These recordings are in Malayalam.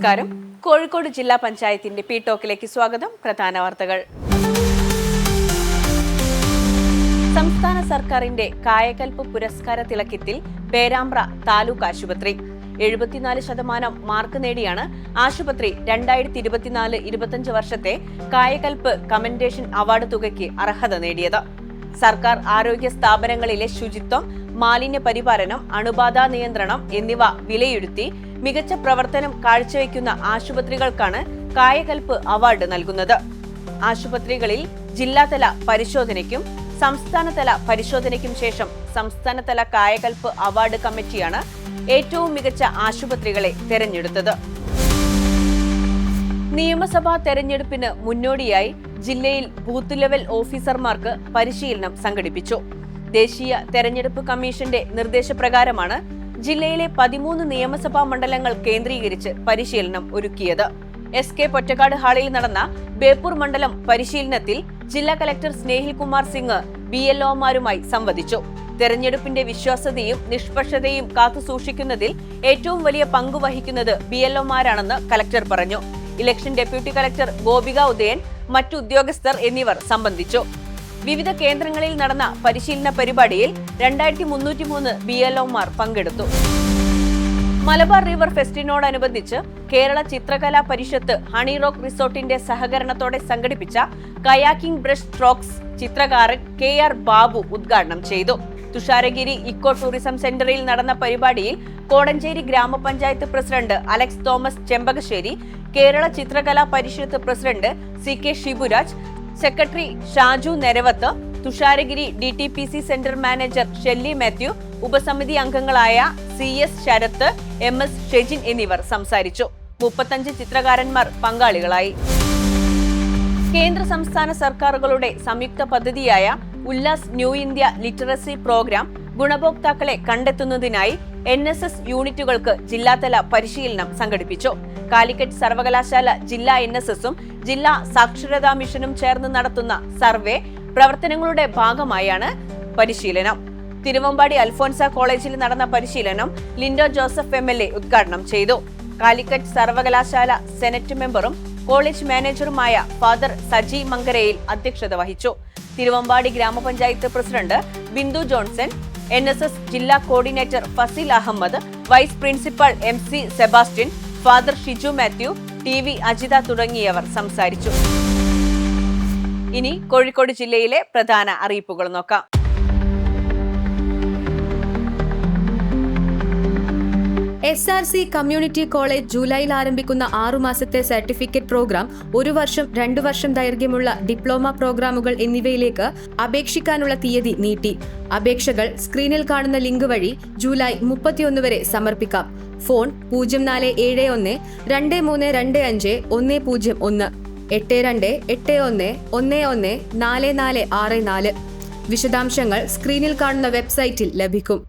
നമസ്കാരം. കോഴിക്കോട് ജില്ലാ പഞ്ചായത്തിന്റെ പി ടോക്കിലേക്ക് സ്വാഗതം. പ്രധാന വാർത്തകൾ. സംസ്ഥാന സർക്കാരിന്റെ കായകൽപ്പ് പുരസ്കാര തിളക്കത്തിൽ പേരാമ്പ്ര താലൂക്ക് ആശുപത്രി 74% മാർക്ക് നേടിയാണ് ആശുപത്രി 2024-25 വർഷത്തെ കായകൽപ്പ് കമന്റേഷൻ അവാർഡ് തുകയ്ക്ക് അർഹത നേടിയത്. സർക്കാർ ആരോഗ്യ സ്ഥാപനങ്ങളിലെ ശുചിത്വം, മാലിന്യ പരിപാലനം, അണുബാധ നിയന്ത്രണം എന്നിവ വിലയിരുത്തി മികച്ച പ്രവർത്തനം കാഴ്ചവെക്കുന്ന ആശുപത്രികൾക്കാണ് കായകൽപ്പ് അവാർഡ് നൽകുന്നത്. ആശുപത്രികളിൽ ജില്ലാതല പരിശോധനയ്ക്കും സംസ്ഥാനതല പരിശോധനയ്ക്കും ശേഷം സംസ്ഥാനതല കായകൽപ്പ് അവാർഡ് കമ്മിറ്റിയാണ് ഏറ്റവും മികച്ച ആശുപത്രികളെ തെരഞ്ഞെടുത്തത്. നിയമസഭാ തെരഞ്ഞെടുപ്പിന് മുന്നോടിയായി ജില്ലയിൽ ബൂത്ത് ലെവൽ ഓഫീസർമാർക്ക് പരിശീലനം സംഘടിപ്പിച്ചു. ദേശീയ തെരഞ്ഞെടുപ്പ് കമ്മീഷന്റെ നിർദ്ദേശപ്രകാരമാണ് ജില്ലയിലെ 13 നിയമസഭാ മണ്ഡലങ്ങൾ കേന്ദ്രീകരിച്ച് പരിശീലനം ഒരുക്കിയത്. SK പൊറ്റക്കാട് ഹാളിൽ നടന്ന ബേപ്പൂർ മണ്ഡലം പരിശീലനത്തിൽ ജില്ലാ കലക്ടർ സ്നേഹിൽ കുമാർ സിംഗ് BLOമാരുമായി സംവദിച്ചു. തെരഞ്ഞെടുപ്പിന്റെ വിശ്വാസ്യതയും നിഷ്പക്ഷതയും കാത്തുസൂക്ഷിക്കുന്നതിൽ ഏറ്റവും വലിയ പങ്ക് വഹിക്കുന്നത് BLOമാരാണെന്ന് കലക്ടർ പറഞ്ഞു. Election deputy collector Gopika Udayan, മറ്റു ഉദ്യോഗസ്ഥർ എന്നിവർ സംബന്ധിച്ചു. വിവിധ കേന്ദ്രങ്ങളിൽ നടന്ന പരിശീലന പരിപാടിയിൽ 2303 BLOമാർ പങ്കെടുത്തു. മലബാർ റിവർ ഫെസ്റ്റിനോടനുബന്ധിച്ച് കേരള ചിത്രകലാ പരിഷത്ത് ഹണി റോക്ക് റിസോർട്ടിന്റെ സഹകരണത്തോടെ സംഘടിപ്പിച്ച കയാക്കിംഗ് ബ്രഷ് സ്ട്രോക്സ് ചിത്രകാരൻ KR ബാബു ഉദ്ഘാടനം ചെയ്തു. തുഷാരഗിരി ഇക്കോ ടൂറിസം സെന്ററിൽ നടന്ന പരിപാടിയിൽ കോടഞ്ചേരി ഗ്രാമപഞ്ചായത്ത് president Alex Thomas Chempakassery, Kerala Chithrakala Parishad president CK Shiburaj, secretary Shaju Neravath, Thusharagiri DTPC centre manager Shelly Mathew, ഉപസമിതി അംഗങ്ങളായ CS ശരത്ത്, MS ഷെജിൻ എന്നിവർ സംസാരിച്ചു. 35 ചിത്രകാരന്മാർ പങ്കാളികളായി. കേന്ദ്ര സംസ്ഥാന സർക്കാരുകളുടെ സംയുക്ത പദ്ധതിയായ Ullas new India literacy programme ഗുണഭോക്താക്കളെ കണ്ടെത്തുന്നതിനായി NSS യൂണിറ്റുകൾക്ക് ജില്ലാതല പരിശീലനം സംഘടിപ്പിച്ചു. കാലിക്കറ്റ് സർവകലാശാല ജില്ലാ NSSഉം ജില്ലാ സാക്ഷരതാ മിഷനും ചേർന്ന് നടത്തുന്ന സർവേ പ്രവർത്തനങ്ങളുടെ ഭാഗമായാണ് പരിശീലനം. തിരുവമ്പാടി അൽഫോൻസ കോളേജിൽ നടന്ന പരിശീലനം ലിൻഡോ ജോസഫ് MLA ഉദ്ഘാടനം ചെയ്തു. കാലിക്കറ്റ് സർവകലാശാല സെനറ്റ് മെമ്പറും കോളേജ് മാനേജറുമായ ഫാദർ സജി മങ്കരയിൽ അധ്യക്ഷത വഹിച്ചു. Thiruvambady grama panchayat president Bindu Johnson, NSS ജില്ലാ coordinator Faseel Ahammed, vice principal MC Sebastian, father Shiju Mathew, TV Ajitha തുടങ്ങിയവർ സംസാരിച്ചു. ഇനി കോഴിക്കോട് ജില്ലയിലെ പ്രധാന അറിയിപ്പുകൾ നോക്കാം. SRC കമ്മ്യൂണിറ്റി കോളേജ് ജൂലൈയിൽ ആരംഭിക്കുന്ന 6 മാസത്തെ സർട്ടിഫിക്കറ്റ് പ്രോഗ്രാം, 1 വർഷം 2 വർഷം ദൈർഘ്യമുള്ള ഡിപ്ലോമ പ്രോഗ്രാമുകൾ എന്നിവയിലേക്ക് അപേക്ഷിക്കാനുള്ള തീയതി നീട്ടി. അപേക്ഷകൾ സ്ക്രീനിൽ കാണുന്ന ലിങ്ക് വഴി ജൂലൈ 31 വരെ സമർപ്പിക്കാം. ഫോൺ 0471 2325 101 8281 11 4464. വിശദാംശങ്ങൾ സ്ക്രീനിൽ കാണുന്ന വെബ്സൈറ്റിൽ ലഭിക്കും.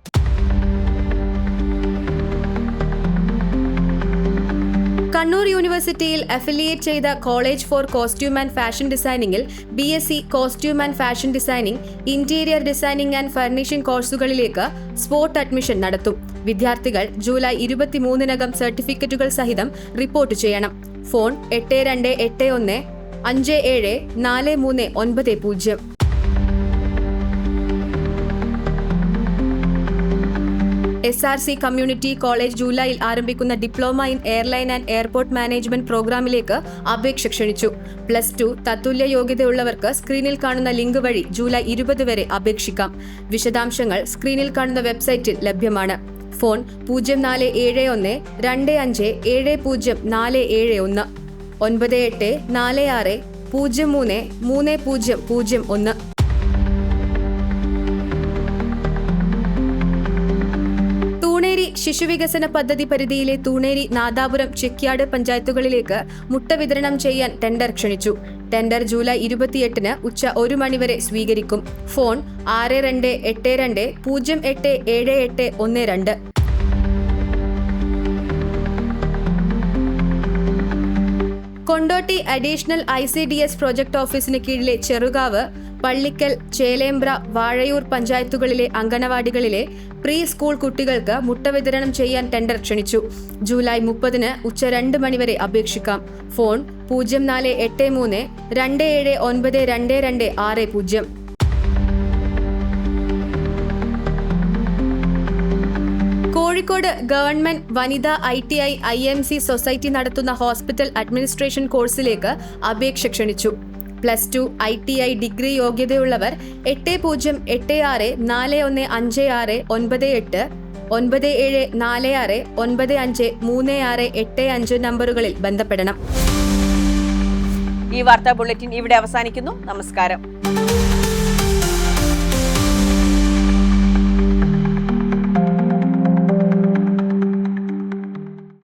കണ്ണൂർ യൂണിവേഴ്സിറ്റിയിൽ അഫിലിയേറ്റ് ചെയ്ത college for costume and fashion ഡിസൈനിങ്ങിൽ BSc costume and fashion designing, interior designing and furnishing കോഴ്സുകളിലേക്ക് സ്പോട്ട് അഡ്മിഷൻ നടത്തും. വിദ്യാർത്ഥികൾ ജൂലൈ 23-നകം സർട്ടിഫിക്കറ്റുകൾ സഹിതം റിപ്പോർട്ട് ചെയ്യണം. ഫോൺ 8281 57 4390. SRC കമ്മ്യൂണിറ്റി കോളേജ് ജൂലൈയിൽ ആരംഭിക്കുന്ന diploma in airline and airport management പ്രോഗ്രാമിലേക്ക് അപേക്ഷ ക്ഷണിച്ചു. +2 തത്തുല്യ യോഗ്യതയുള്ളവർക്ക് സ്ക്രീനിൽ കാണുന്ന ലിങ്ക് വഴി ജൂലൈ 20 വരെ അപേക്ഷിക്കാം. വിശദാംശങ്ങൾ സ്ക്രീനിൽ കാണുന്ന വെബ്സൈറ്റിൽ ലഭ്യമാണ്. ഫോൺ 0471 25 70 471 98 46 03 3001. തൂണേരി ശിശുവികസന പദ്ധതി പരിധിയിലെ തൂണേരി, നാദാപുരം, ചെക്യാട് പഞ്ചായത്തുകളിലേക്ക് മുട്ട വിതരണം ചെയ്യാൻ ടെൻഡർ ക്ഷണിച്ചു. ടെൻഡർ ജൂലൈ 28-ന് ഉച്ച 1 മണിവരെ സ്വീകരിക്കും. Phone 6282 08 7812. Kondotty additional ICDS project ഓഫീസിന് കീഴിലെ ചെറുകാവ് പള്ളിക്കൽ, ചേലേമ്പ്ര, വാഴയൂർ പഞ്ചായത്തുകളിലെ അങ്കണവാടികളിലെ പ്രീ സ്കൂൾ കുട്ടികൾക്ക് മുട്ട വിതരണം ചെയ്യാൻ ടെൻഡർ ക്ഷണിച്ചു. ജൂലൈ 30 ഉച്ച 2 മണിവരെ അപേക്ഷിക്കാം. ഫോൺ 048327922260. കോഴിക്കോട് ഗവൺമെന്റ് വനിതാ ITI IMC സൊസൈറ്റി നടത്തുന്ന ഹോസ്പിറ്റൽ അഡ്മിനിസ്ട്രേഷൻ കോഴ്സിലേക്ക് അപേക്ഷ ക്ഷണിച്ചു. +2 ITI ഡിഗ്രി യോഗ്യതയുള്ളവർ 8008641569 97469535 നമ്പറുകളിൽ ബന്ധപ്പെടണം. ഈ വാർത്താ ബുള്ളറ്റിൻ ഇവിടെ അവസാനിക്കുന്നു. നമസ്കാരം.